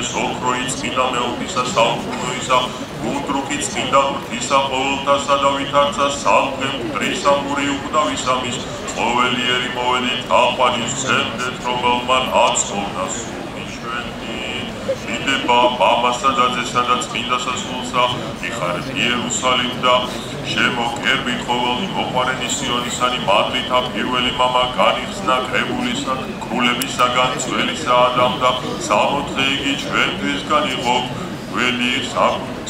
მოვიდეს ოქროი წმინდა მეუღლისა საუკუნოისა უდრუკი წმინდა ღვთისა ყოველთასა და ვითარცა სალფე მტრის ამური უკვდავის ამის ყოველიერი მოველით აყვანის ცემდეთ რომელმა აცხოვდა სული ჩვენი მიდება მამასა და ძესა და წმინდა სასულსა იხარეთ იერუსალიმ და შემოკერბით ყოველი მოყვარენი სიონისანი მადრითა პირველი მამა განიხსნა კრებულისა კრულებისაგან ძველისა ადამ და სამოთხე იგი ჩვენთვისგან იყო ველი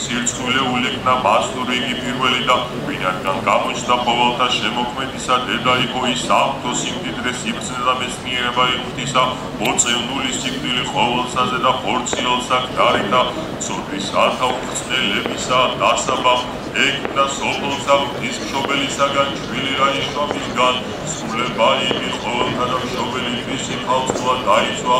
სირცხვილე ულექნა მასტური იგი პირველი და ვინაგან გამოჩნდა ყოველთა შემოქმედისა დედა იყო ის სამთო სიმდიდრე სიბრძნე და მეცნიერება ღვთისა მოწევნული სიკვდილი ყოველსაზე და ხორციელსა გდარი და ცოდვის ათავგრძნელებისა დასაბა ეკდა სოფლსა ღვთის მშობელისაგან შვილი რა იშვა მისგან სულება იგი ყოველთა და მშობელი თვისი ხალხსა დაიცვა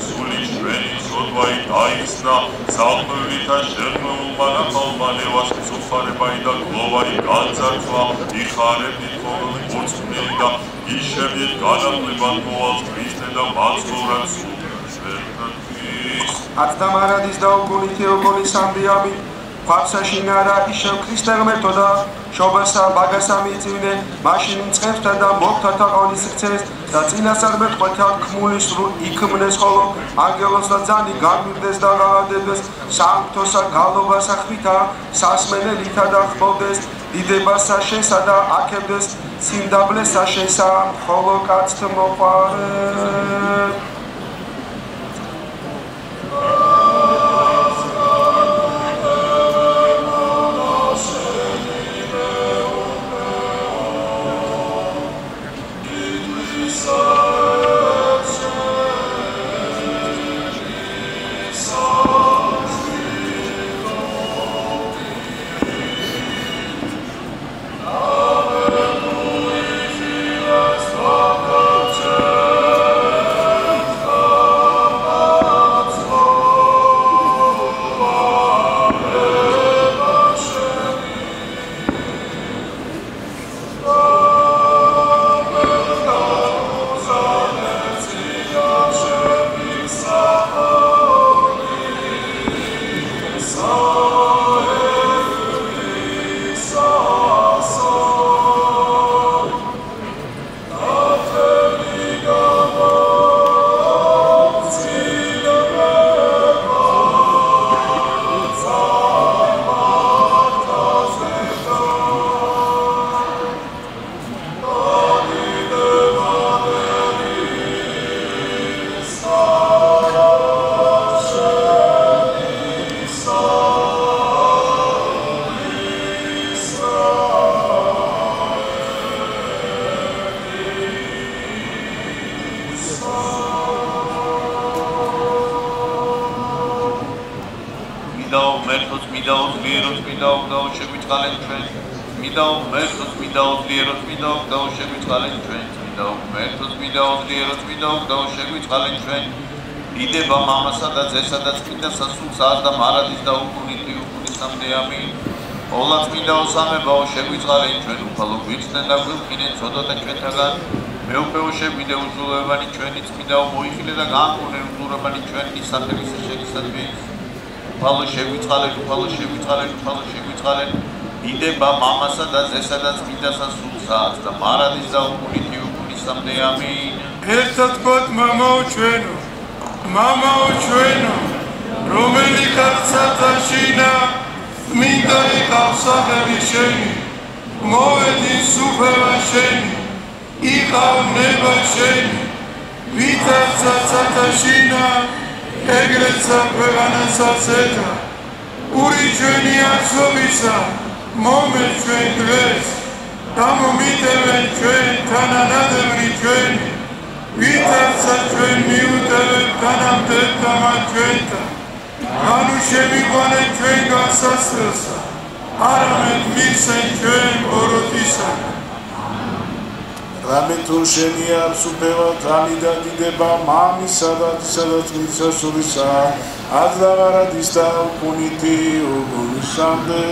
სული ჩვენი სოდვაი დაიხსნა სალფევითა შერმეულმა ნახალმა ლევას წუხარებაი და გლოვაი განძარცვა იხარებით ყოველი მორწმუნე და იშევით განაღლებად მოვალს ქრისტე და მაცხოვრად სულს ერთადvis ათდამარადის და უგუნითი ოგოლის ამბიამი ფაფსაშინარა ისევ ქრისტე ღმერთოდა შობასა ბაგასა მიწვიდე მაშინ მწყებსა და მოგთათა ყოლის ქცეს და წინასწარმეტ ყვეთა ქმულის იქმნეს ხოლო ანგელოსა ძანი განმირდეს და გავადებდეს სამთოსა გალობასა ხვითა სასმენელითა და ხმოვდეს დიდებასა შესა და აქებდეს სიმდაბლესა შესა ხოლო კაცთ მოყვარე დიდება მამასა და ძესა და წმინდა სასულსა და მარადის და უგუნითი უგუნისამდე ამინ. ოლა წმინდა ოსამებაო შეგვიწყალენ ჩვენ უფალო გვიხსნენ და გვიმკინენ ცოდვა ჩვენთაგან მეუფეო შეგვიდე უზრუნველოვანი ჩვენი წმინდაო მოიხილე და განკურნე უზრუნველოვანი ჩვენი სახელის შეგისადმი. უფალო შეგვიწყალენ დიდება მამასა და ძესა და წმინდა სასულსა და მარადის და უგუნითი უგუნისამდე ამინ. ერთად გოთ მამაო ჩვენო რომელი კაცსა შინა მინდა იყავს სახელი შენი მოვედი სუფევა შენი იყავ ნება შენი ვითარცა შინა ეგრეცა ქვეყანასა ზედა ური ჩვენი არსობისა მომე ჩვენ დღეს გამომიტევენ ჩვენ თანანადევრი ჩვენი ვითარცა ჩვენ მიუტევენ თანამდეთ დამაჩვენთა ანუ შევიყვანეთ ჩვენ გასასწროსა არამედ მისცენ ჩვენ ბოროტისა რამე თუ შენია სუფევა თანი და დიდება მამისა და წმინდა სულისა ადლავარადის და უკუნითი უგუნისამდე